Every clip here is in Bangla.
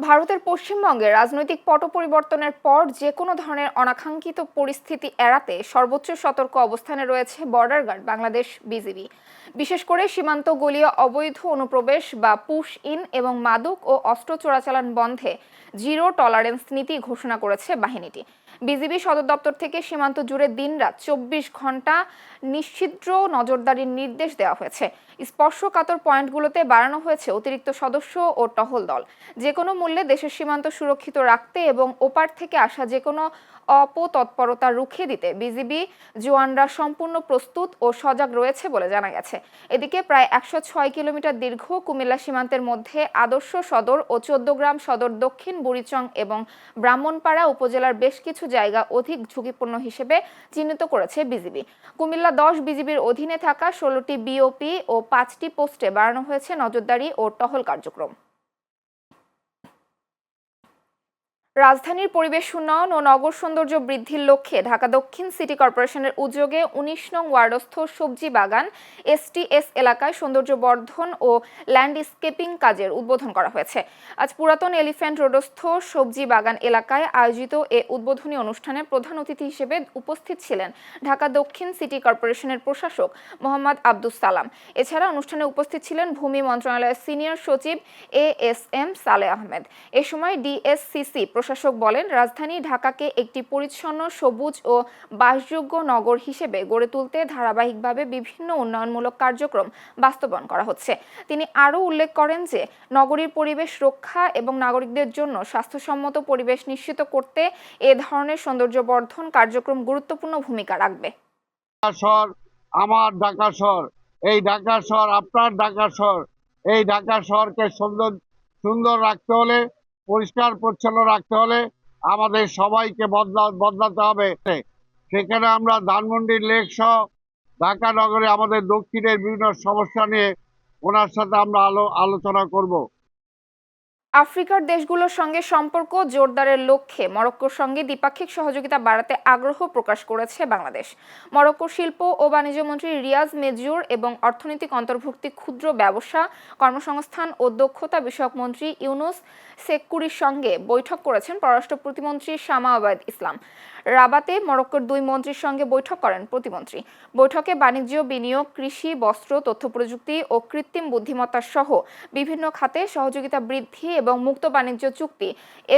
ভারতের পশ্চিমবঙ্গে রাজনৈতিক পট পরিবর্তনের পর যে কোনো ধরনের অনাকাঙ্ক্ষিত পরিস্থিতি এড়াতে সর্বোচ্চ সতর্ক অবস্থানে রয়েছে বর্ডার গার্ড বাংলাদেশ বিজিবি। বিশেষ করে সীমান্ত গলীয় অবৈধ অনুপ্রবেশ বা পুশ ইন এবং মাদক ও অস্ত্র চোরাচালান বন্ধে জিরো টলারেন্স নীতি ঘোষণা করেছে বাহিনীটি। বিজিবি সদর দপ্তর থেকে সীমান্ত জুড়ে দিনরাত ২৪ ঘন্টা নিশ্ছিদ্র নজরদারির নির্দেশ দেওয়া হয়েছে। স্পর্শকাতর পয়েন্টগুলোতে বাড়ানো হয়েছে অতিরিক্ত সদস্য ও টহল দল। যে কোনো মূল্যে দেশের সীমান্ত সুরক্ষিত রাখতে এবং ওপার থেকে আসা যে কোনো অপতৎপরতা রুখে দিতে বিজিবি জওয়ানরা সম্পূর্ণ প্রস্তুত ও সজাগ রয়েছে বলে জানা গেছে। এদিকে প্রায় ১০৬ কিলোমিটার দীর্ঘ কুমিল্লা সীমান্তের মধ্যে আদর্শ সদর ও ১৪ সদর, দক্ষিণ বুড়িচং এবং ব্রাহ্মণপাড়া উপজেলার বেশ কিছু জায়গা অধিক ঝুঁকিপূর্ণ হিসেবে চিহ্নিত করেছে বিজিবি। কুমিল্লা ১০ বিজিবির অধীনে থাকা ১৬টি বিওপি ও ৫টি পোস্টে বাড়ানো হয়েছে নজরদারি ও টহল কার্যক্রম। রাজধানীর পরিবেশ উন্নয়ন ও নগর সৌন্দর্য বৃদ্ধির লক্ষ্যে ঢাকা দক্ষিণ সিটি কর্পোরেশনের উদ্যোগে ১৯ নং ওয়ার্ডস্থ সবজি বাগান এসটিএস এলাকায় সৌন্দর্য বর্ধন ও ল্যান্ডস্কেপিং কাজের উদ্বোধন করা হয়েছে। আজ পুরাতন এলিফ্যান্ট রোডস্থ সবজি বাগান এলাকায় আয়োজিত এ উদ্বোধনী অনুষ্ঠানে প্রধান অতিথি হিসেবে উপস্থিত ছিলেন ঢাকা দক্ষিণ সিটি কর্পোরেশনের প্রশাসক মোহাম্মদ আব্দুস সালাম। এছাড়া অনুষ্ঠানে উপস্থিত ছিলেন ভূমি মন্ত্রণালয়ের সিনিয়র সচিব এএসএম সালেহ আহমেদ। এ সময় ডিএসসিসি প্রশাসক বলেন, রাজধানী ঢাকাকে একটি পরিচ্ছন্ন, সবুজ ও বাসযোগ্য নগর হিসেবে গড়ে তুলতে ধারাবাহিকভাবে বিভিন্ন উন্নয়নমূলক কার্যক্রম বাস্তবায়ন করা হচ্ছে। তিনি আরও উল্লেখ করেন যে নগরীর পরিবেশ রক্ষা এবং নাগরিকদের জন্য স্বাস্থ্যসম্মত পরিবেশ নিশ্চিত করতে এ ধরনের সৌন্দর্যবর্ধন কার্যক্রম গুরুত্বপূর্ণ ভূমিকা রাখবে। শহর আমার ঢাকা শহর, এই ঢাকা শহর আপনার ঢাকা শহর। এই ঢাকা শহরকে সুন্দর সুন্দর রাখতে হলে, পরিষ্কার পরিচ্ছন্ন রাখতে হলে আমাদের সবাইকে বদলাতে হবে। সেখানে আমরা ধানমন্ডির লেক সহ ঢাকা নগরে আমাদের দক্ষিণের বিভিন্ন সমস্যা নিয়ে ওনার সাথে আমরা আলোচনা করব। আফ্রিকার দেশগুলোর সঙ্গে সম্পর্ক জোরদারের লক্ষ্যে মরক্কোর সঙ্গে দ্বিপাক্ষিক সহযোগিতা বাড়াতে আগ্রহ প্রকাশ করেছে বাংলাদেশ। মরক্কোর শিল্প ও বাণিজ্য মন্ত্রী রিয়াজ মেজুর এবং অর্থনৈতিক অন্তর্ভুক্তি, ক্ষুদ্র ব্যবসা, কর্মসংস্থান ও দক্ষতা বিষয়ক মন্ত্রী ইউনুস সেক্কুরির সঙ্গে বৈঠক করেছেন পররাষ্ট্র প্রতিমন্ত্রী শামা ওবায়দ ইসলাম। রাবাতে মরক্কোর দুই মন্ত্রীর সঙ্গে বৈঠক করেন প্রতিমন্ত্রী। বৈঠকে বাণিজ্য, বিনিয়োগ, কৃষি, বস্ত্র, তথ্য প্রযুক্তি ও কৃত্রিম বুদ্ধিমত্তা সহ বিভিন্ন খাতে সহযোগিতা বৃদ্ধি এবং মুক্ত বাণিজ্য চুক্তি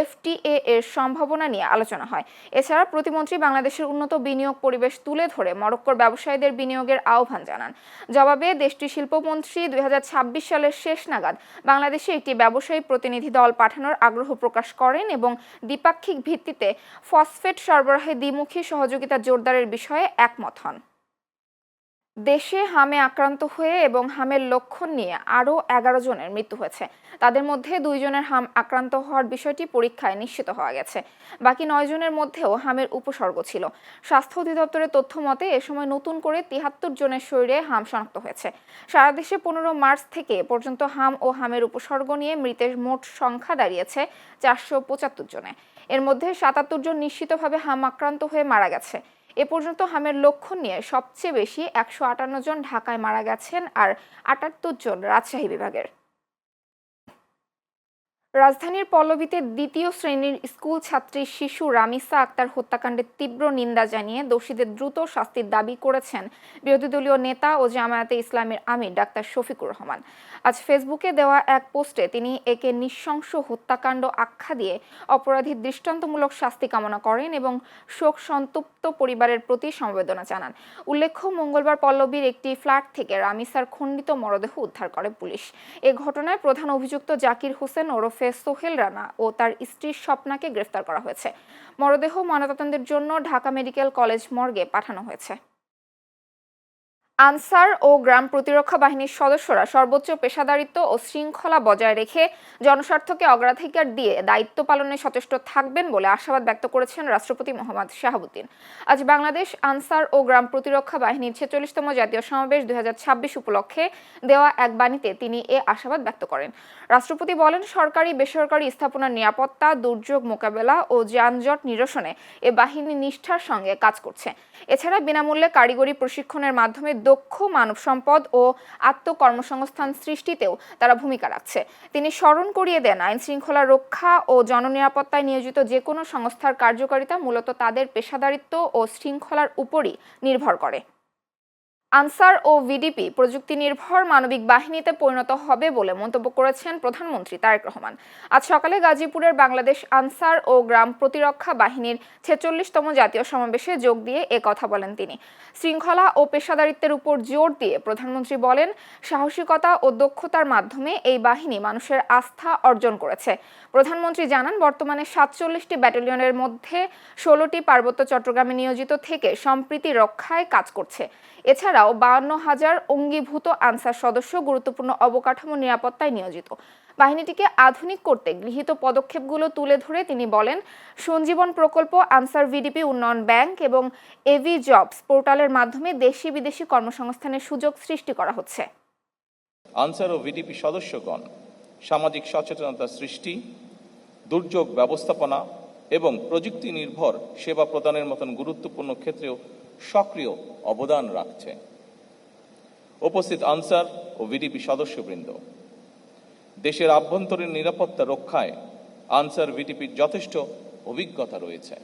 এফটিএ এর সম্ভাবনা নিয়ে আলোচনা হয়। এছাড়া প্রতিমন্ত্রী বাংলাদেশের উন্নত বিনিয়োগ পরিবেশ তুলে ধরে মরক্কোর ব্যবসায়ীদের বিনিয়োগের আহ্বান জানান। জবাবে দেশটির শিল্পমন্ত্রী ২০২৬ সালের শেষ নাগাদ বাংলাদেশে একটি ব্যবসায়ী প্রতিনিধি দল পাঠানোর আগ্রহ প্রকাশ করেন এবং দ্বিপাক্ষিক ভিত্তিতে ফসফেট সরবরাহে দ্বিমুখী সহযোগিতা জোরদারের বিষয়ে একমত হন। দেশে হামে আক্রান্ত হয়ে এবং হামের লক্ষণ নিয়ে আরও ১১ জনের মৃত্যু হয়েছে। তাদের মধ্যে ২ জনের হাম আক্রান্ত হওয়ার বিষয়টি পরীক্ষায় নিশ্চিত হওয়া গেছে। বাকি ৯ জনের মধ্যেও হামের উপসর্গ ছিল। স্বাস্থ্য অধিদপ্তরের তথ্য মতে এ সময় নতুন করে ৭৩ জনের শরীরে হাম শনাক্ত হয়েছে। সারা দেশে ১৫ মার্চ থেকে পর্যন্ত হাম ও হামের উপসর্গ নিয়ে মৃতের মোট সংখ্যা দাঁড়িয়েছে ৪৭৫ জনে। এর মধ্যে ৭৭ জন নিশ্চিতভাবে হাম আক্রান্ত হয়ে মারা গেছে। এ পর্যন্ত হামের লক্ষণ নিয়ে সবচেয়ে বেশি ১৫৮ জন ঢাকায় মারা গেছেন আর ৭৮ জন রাজশাহী বিভাগের। রাজধানীর পল্লবীতে দ্বিতীয় শ্রেণীর স্কুল ছাত্রী শিশু রামিসা আক্তার হত্যাকাণ্ডের তীব্র নিন্দা জানিয়ে দোষীদের দ্রুত শাস্তির দাবি করেছেন বিরোধী দলীয় নেতা ও জামায়াতে ইসলামীর আমির ডাক্তার শফিকুর রহমান। আজ ফেসবুকে দেওয়া এক পোস্টে তিনি একে নৃশংস হত্যাকাণ্ড আখ্যা দিয়ে অপরাধীর দৃষ্টান্তমূলক শাস্তি কামনা করেন এবং শোক সন্তপ্ত পরিবারের প্রতি সমবেদনা জানান। উল্লেখ্য, মঙ্গলবার পল্লবীর একটি ফ্ল্যাট থেকে রামিসার খণ্ডিত মরদেহ উদ্ধার করে পুলিশ। এ ঘটনায় প্রধান অভিযুক্ত জাকির হোসেন ওরফে সোহেল রানা ও তার স্ত্রী স্বপ্নাকে গ্রেফতার করা হয়েছে। মরদেহ ময়নাতদন্তের জন্য ঢাকা মেডিকেল কলেজ মর্গে পাঠানো হয়েছে। আনসার ও গ্রাম প্রতিরক্ষা বাহিনীর সদস্যরা সর্বোচ্চ পেশাদারিত্ব ও শৃঙ্খলা বজায় রেখে জনস্বার্থকে অগ্রাধিকার দিয়ে দায়িত্ব পালনে সচেষ্ট থাকবেন বলে আশাবাদ ব্যক্ত করেছেন রাষ্ট্রপতি মোহাম্মদ শাহাবুদ্দিন। আজ বাংলাদেশ আনসার ও গ্রাম প্রতিরক্ষা বাহিনীর ৪৬তম জাতীয় সমাবেশ ২০২৬ উপলক্ষে দেওয়া এক বাণীতে তিনি এ আশাবাদ ব্যক্ত করেন। রাষ্ট্রপতি বলেন, সরকারি বেসরকারি স্থাপনার নিরাপত্তা, দুর্যোগ মোকাবেলা ও যানজট নিরসনে এ বাহিনী নিষ্ঠার সঙ্গে কাজ করছে। এছাড়া বিনামূল্যে কারিগরি প্রশিক্ষণের মাধ্যমে দক্ষ মানব সম্পদ ও আত্মকর্মসংস্থান সৃষ্টিতেও তারা ভূমিকা রাখছে। তিনি স্মরণ করিয়ে দেন, আইন শৃঙ্খলা রক্ষা ও জননিরাপত্তায় নিয়োজিত যে কোনো সংস্থার কার্যকারিতা মূলত তাদের পেশাদারিত্ব ও শৃঙ্খলার উপরই নির্ভর করে। আনসার ও ভিডিপি প্রযুক্তি নির্ভর মানবিক বাহিনীতে পরিণত হবে বলে মন্তব্য করেছেন প্রধানমন্ত্রী তারেক রহমান। আজ সকালে গাজীপুরের বাংলাদেশ আনসার ও গ্রাম প্রতিরক্ষা বাহিনীর 46তম জাতীয় সমাবেশে যোগ দিয়ে কথা বলেন তিনি। শৃঙ্খলা ও পেশাদারিত্বের উপর জোর দিয়ে প্রধানমন্ত্রী বলেন, সাহসিকতা ও দক্ষতার মাধ্যমে এই বাহিনী মানুষের আস্থা অর্জন করেছে। প্রধানমন্ত্রী জানান, বর্তমানে 47টি ব্যাটালিয়নের মধ্যে 16টি পার্বত্য চট্টগ্রামে নিয়োজিত থেকে সম্প্রীতি রক্ষায় কাজ করছে। এছাড়াও 52,000 অঙ্গীভূত আনসার সদস্য গুরুত্বপূর্ণ অবকাঠামো নিরাপত্তায় নিয়োজিত। বাহিনীটিকে আধুনিক করতে গৃহীত পদক্ষেপগুলো তুলে ধরে তিনি বলেন, সঞ্জীবন প্রকল্প, আনসার ভিডিপি উন্নয়ন ব্যাংক এবং এভি জবস পোর্টালের মাধ্যমে দেশি বিদেশি কর্মসংস্থানের সুযোগ সৃষ্টি করা হচ্ছে। আনসার ও ভিডিপি সদস্যগণ সামাজিক সচেতনতা সৃষ্টি, দুর্যোগ ব্যবস্থাপনা এবং প্রযুক্তি নির্ভর সেবা প্রদানের মতন গুরুত্বপূর্ণ ক্ষেত্রেও সক্রিয় অবদান রাখছে। উপস্থিত আনসার ও ভিডিপি সদস্যবৃন্দ, দেশের আভ্যন্তরীণ নিরাপত্তা রক্ষায় আনসার ভিডিপির যথেষ্ট অভিজ্ঞতা রয়েছে।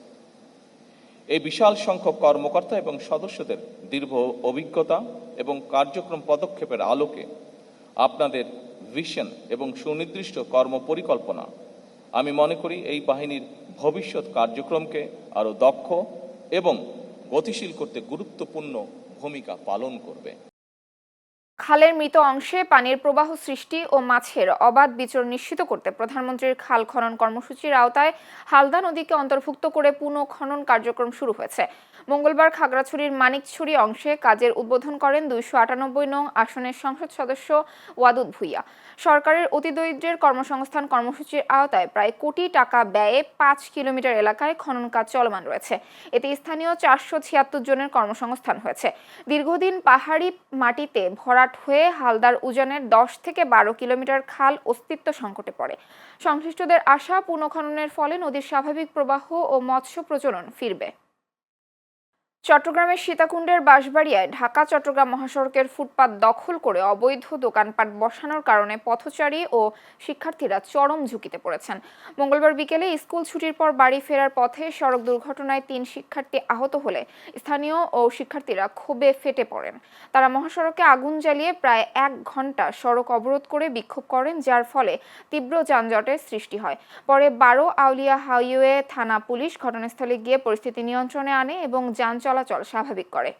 এই বিশাল সংখ্যক কর্মকর্তা এবং সদস্যদের দীর্ঘ অভিজ্ঞতা এবং কার্যক্রম পদক্ষেপের আলোকে আপনাদের ভিশন এবং সুনির্দিষ্ট কর্মপরিকল্পনা, আমি মনে করি এই বাহিনীর ভবিষ্যৎ কার্যক্রমকে আরও দক্ষ এবং গতিশীল করতে গুরুত্বপূর্ণ ভূমিকা পালন করবে। খালের মৃত অংশে পানির প্রবাহ সৃষ্টি ও মাছের অবাধ বিচরণ নিশ্চিত করতে প্রধানমন্ত্রীর খাল খনন কর্মসূচির আওতায় হালদা নদীকে অন্তর্ভুক্ত করে পুনঃখনন কার্যক্রম শুরু হয়েছে। মঙ্গলবার খাগড়াছড়ির মানিকছড়ি অংশে কাজের উদ্বোধন করেন 298 নং আসনের সংসদ সদস্য ওয়াদুদ ভুইয়া। সরকারের অতিদরিদ্রের কর্মসংস্থান কর্মসূচির আওতায় প্রায় কোটি টাকা ব্যয়ে 5 কিলোমিটার এলাকায় খনন কাজ চলমান রয়েছে। এতে স্থানীয় 476 জনের কর্মসংস্থান হয়েছে। দীর্ঘদিন পাহাড়ি মাটিতে ভরাট হয়ে হালদার উজানের 10 থেকে 12 কিলোমিটার খাল অস্তিত্ব সংকটে পড়ে। সংশ্লিষ্টদের আশা, পুনঃখননের ফলে নদীর স্বাভাবিক প্রবাহ ও মৎস্য প্রজনন ফিরবে। চট্টগ্রামের সীতাকুণ্ডের বাঁশবাড়িয়ায় ঢাকা চট্টগ্রাম মহাসড়কের ফুটপাত দখল করে অবৈধ দোকানপাট বসানোর কারণে পথচারী ও শিক্ষার্থীরা চরম ঝুঁকিতে পড়েছেন। মঙ্গলবার বিকেলে স্কুল ছুটির পর বাড়ি ফেরার পথে সড়ক দুর্ঘটনায় 3 শিক্ষার্থী আহত হলে স্থানীয় ও শিক্ষার্থীরা ক্ষোভে ফেটে পড়েন। তারা মহাসড়কে আগুন জ্বালিয়ে প্রায় 1 ঘন্টা সড়ক অবরোধ করে বিক্ষোভ করেন, যার ফলে তীব্র যানজটের সৃষ্টি হয়। পরে 12 আউলিয়া হাইওয়ে থানা পুলিশ ঘটনাস্থলে গিয়ে পরিস্থিতি নিয়ন্ত্রণে আনে এবং যান চলাচল স্বাভাবিক করে।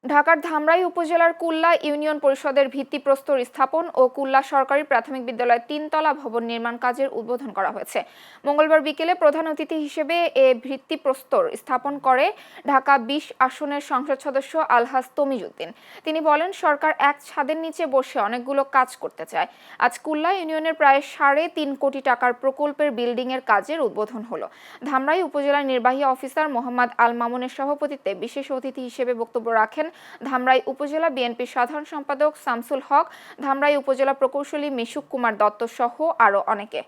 ঢাকার ধামরাই উপজেলার কুল্লা ইউনিয়ন পরিষদের ভিত্তিপ্রস্তর স্থাপন ও কুল্লা সরকারি প্রাথমিক বিদ্যালয়ের 3 তলা ভবন নির্মাণ কাজের উদ্বোধন করা হয়েছে। মঙ্গলবার বিকেলে প্রধান অতিথি হিসেবে ভিত্তিপ্রস্তর স্থাপন করে ঢাকা 20 আসনের সংসদ সদস্য আলহাজ তমিজউদ্দিন। তিনি বলেন, সরকার এক ছাদের নিচে বসে অনেকগুলো কাজ করতে চায়। আজ কুল্লা ইউনিয়নের প্রায় 3.5 কোটি টাকার প্রকল্পের বিল্ডিং এর কাজের উদ্বোধন হলো। ধামরাই উপজেলার নির্বাহী অফিসার মোহাম্মদ আল মামুনের সভাপতিত্বে বিশেষ অতিথি হিসেবে বক্তব্য রাখেন ধামরাই উপজেলা বিএনপির সাধারণ সম্পাদক শামসুল হক, ধামরাই উপজেলা প্রকৌশলী মিশুক কুমার দত্ত সহ আরো অনেকে।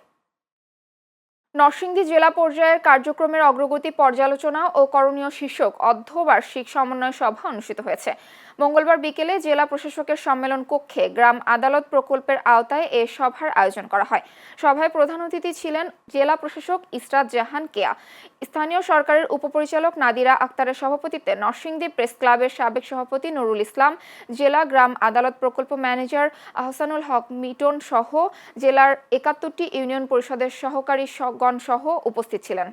নরসিংদী জেলা পর্যায়ের কার্যক্রমের অগ্রগতি পর্যালোচনা ও করণীয় শীর্ষক অর্ধবার্ষিক সমন্বয় সভা অনুষ্ঠিত হয়েছে। মঙ্গলবার বিকেলে জেলা প্রশাসকের সম্মেলন কক্ষে গ্রাম আদালত প্রকল্পের আওতায় এ সভার আয়োজন করা হয়। সভায় প্রধান অতিথি ছিলেন জেলা প্রশাসক ইসরাত জাহান কেয়া। স্থানীয় সরকারের উপপরিচালক নাদিরা আক্তারের সভাপতিত্বে নরসিংদী প্রেস ক্লাবের সাবেক সভাপতি নুরুল ইসলাম, জেলা গ্রাম আদালত প্রকল্প ম্যানেজার আহসানুল হক মিটন সহ জেলার 71টি ইউনিয়ন পরিষদের সহকারী গণ সহ উপস্থিত ছিলেন।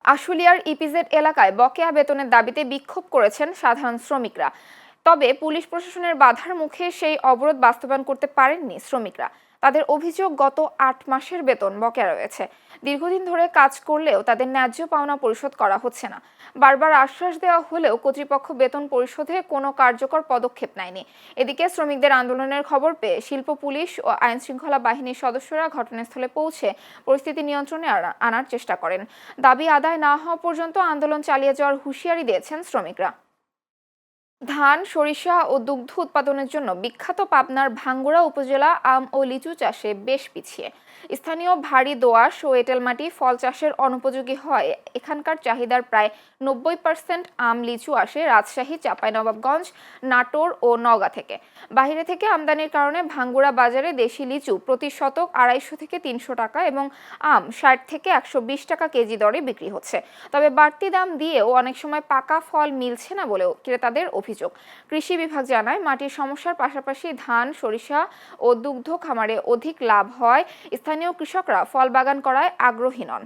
আশুলিয়ার ইপিজেড এলাকায় বকেয়া বেতনের দাবিতে বিক্ষোভ করেছেন সাধারণ শ্রমিকরা। তবে পুলিশ প্রশাসনের বাধার মুখে সেই অবরোধ বাস্তবায়ন করতে পারেননি শ্রমিকরা। তাদের অভিযোগ, গত 8 মাসের বেতন বকেয়া রয়েছে। দীর্ঘদিন ধরে কাজ করলেও তাদের ন্যায্য পাওনা পরিশোধ করা হচ্ছে না। বারবার আশ্বাস দেওয়া হলেও কর্তৃপক্ষ বেতন পরিশোধে কোনো কার্যকর পদক্ষেপ নেয়নি। এদিকে শ্রমিকদের আন্দোলনের খবর পেয়ে শিল্প পুলিশ ও আইন শৃঙ্খলা বাহিনীর সদস্যরা ঘটনাস্থলে পৌঁছে পরিস্থিতি নিয়ন্ত্রণে আনার চেষ্টা করেন। দাবি আদায় না হওয়া পর্যন্ত আন্দোলন চালিয়ে যাওয়ার হুঁশিয়ারি দিয়েছেন শ্রমিকরা। ধান, সরিষা ও দুগ্ধ উৎপাদনের জন্য বিখ্যাত পাবনার ভাঙ্গুড়া উপজেলা আম ও লিচু চাষে বেশ পিছিয়ে। স্থানীয় ভারী দোআঁশ ও এঁটেল মাটি ফল চাষের অনুপযোগী হয়। এখানকার চাহিদার প্রায় 90% আম লিচু আসে রাজশাহী, চাঁপাইনবাবগঞ্জ, নাটোর ও নওগাঁ থেকে। বাইরে থেকে আমদানির কারণে ভাঙ্গুড়া বাজারে দেশি লিচু প্রতি শতক 250 থেকে 300 টাকা এবং আম 60 থেকে 120 টাকা কেজি দরে বিক্রি হচ্ছে। তবে বাড়তি দাম দিয়েও অনেক সময় পাকা ফল মিলছে না বলেও ক্রেতাদের অভিযোগ। কৃষি বিভাগ জানায়, মাটির সমস্যার পাশাপাশি ধান, সরিষা ও দুগ্ধ খামারে অধিক লাভ হয়। স্থানীয় কৃষকরা ফল বাগান করায় আগ্রহী নন।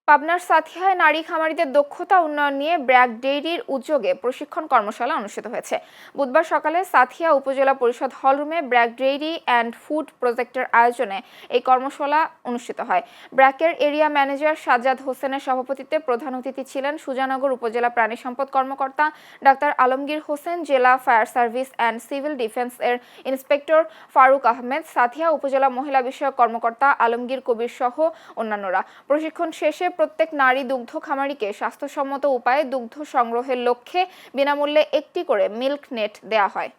পাবনার সাথিয়ায় নারী খামারিদের দক্ষতা উন্নয়ন নিয়ে ব্র্যাক ডেইরির উদ্যোগে প্রশিক্ষণ কর্মশালা অনুষ্ঠিত হয়েছে। বুধবার সকালে সাথিয়া উপজেলা পরিষদ হলরুমে ব্র্যাক ডেইরি অ্যান্ড ফুড প্রজেক্টের আয়োজনে এই কর্মশালা অনুষ্ঠিত হয়। ব্র্যাকের এরিয়া ম্যানেজার সাজ্জাদ হোসেনের সভাপতিত্বে প্রধান অতিথি ছিলেন সুজানগর উপজেলা প্রাণী সম্পদ কর্মকর্তা ডাক্তার আলমগীর হোসেন, জেলা fire service and civil defence এর ইন্সপেক্টর ফারুক আহমেদ, সাথিয়া উপজেলা মহিলা বিষয়ক কর্মকর্তা আলমগীর কবির সহ অন্যান্যরা। প্রশিক্ষণ শেষে প্রত্যেক নারী দুগ্ধ খামারিকে স্বাস্থ্যসম্মত উপায়ে দুগ্ধ সংগ্রহের লক্ষ্যে বিনামূল্যে একটি করে মিল্ক নেট দেয়া হয়।